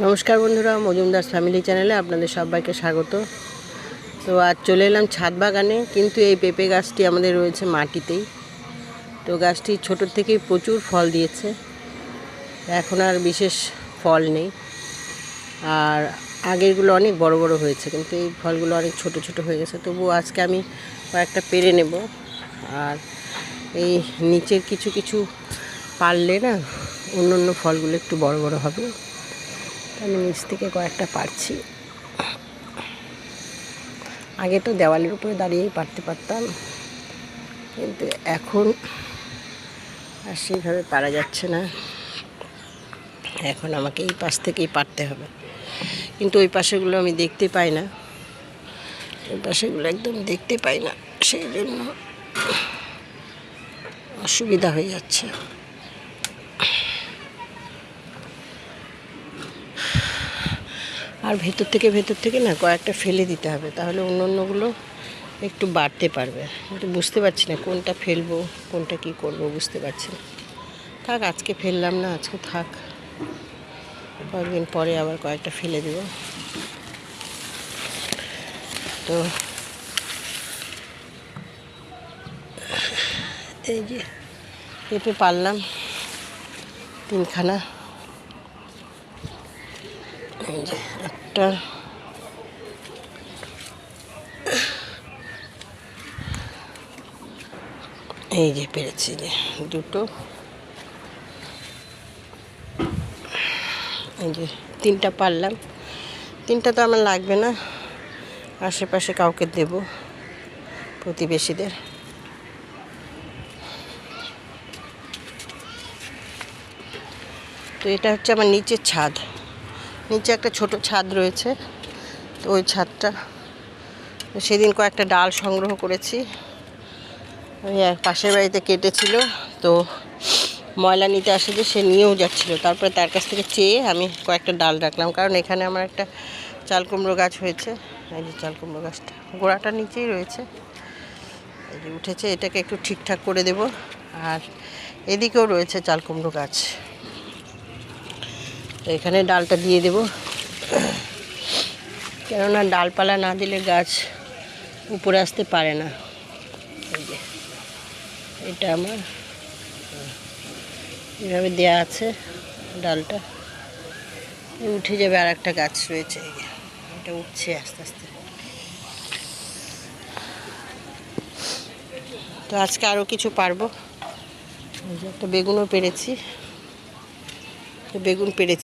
নমস্কার বন্ধুরা, মজুমদার ফ্যামিলি চ্যানেলে আপনাদের সবাইকে স্বাগত। তো আজ চলে এলাম ছাদ বাগানে, কিন্তু এই পেঁপে গাছটি আমাদের রয়েছে মাটিতেই। তো গাছটি ছোটোর থেকেই প্রচুর ফল দিয়েছে, এখন আর বিশেষ ফল নেই। আর আগেরগুলো অনেক বড় বড় হয়েছে, কিন্তু এই ফলগুলো অনেক ছোট ছোট হয়ে গেছে। তবুও আজকে আমি কয়েকটা পেরে নেব। আর এই নিচের কিছু কিছু পারলে না অন্য অন্য ফলগুলো একটু বড় বড় হবে। আমি নিচ থেকে কয়েকটা পারছি। আগে তো দেওয়ালের উপরে দাঁড়িয়েই পারতে পারতাম, কিন্তু এখন আর সেইভাবে পারা যাচ্ছে না। এখন আমাকে এই পাশ থেকেই পারতে হবে, কিন্তু ওই পাশেগুলো আমি দেখতে পাই না। ওই পাশেগুলো একদম দেখতে পাই না, সেই জন্য অসুবিধা হয়ে যাচ্ছে। আর ভেতর থেকে না কয়েকটা ফেলে দিতে হবে, তাহলে অন্য অন্যগুলো একটু বাড়তে পারবে। কিন্তু বুঝতে পারছি না কোনটা ফেলবো, কোনটা কি করব বুঝতে পারছি না। থাক, আজকে ফেললাম না, আজকে থাক, কয়েকদিন পরে আবার কয়েকটা ফেলে দেব। তো এই যে পেঁপে পারলাম 3খানা। এই যে একটা, এই যে পেরেছি, যে দুটো, এই যে 3টা পারলাম। 3টা তো আমার লাগবে না, আশেপাশে কাউকে দেব, প্রতিবেশীদের। তো এটা হচ্ছে আমার নিচের ছাদ। নিচে একটা ছোট ছাদ রয়েছে, তো ওই ছাদটা সেদিন কয়েকটা ডাল সংগ্রহ করেছি। ওই এক পাশের বাড়িতে কেটেছিল, তো ময়লা নিতে আসে যে, সে নিয়েও যাচ্ছিলো। তারপরে তার কাছ থেকে চেয়ে আমি কয়েকটা ডাল রাখলাম, কারণ এখানে আমার একটা চাল কুমড়ো গাছ হয়েছে। এই যে চাল কুমড়ো গাছটা গোড়াটা নিচেই রয়েছে, এই যে উঠেছে, এটাকে একটু ঠিকঠাক করে দেব। আর এদিকেও রয়েছে চাল কুমড়ো গাছ, তো এখানে ডালটা দিয়ে দেব, কেননা ডালপালা না দিলে গাছ উপরে আসতে পারে না। এই যে এটা আমার এভাবে দেয়া আছে, ডালটা উঠে যাবে। আর একটা গাছ রয়েছে, এই যে এটা উঠছে আস্তে আস্তে। তো আজকে আরও কিছু পারবো। এই যে একটা বেগুনও পেরেছি, তো বেগুন পেরেছি।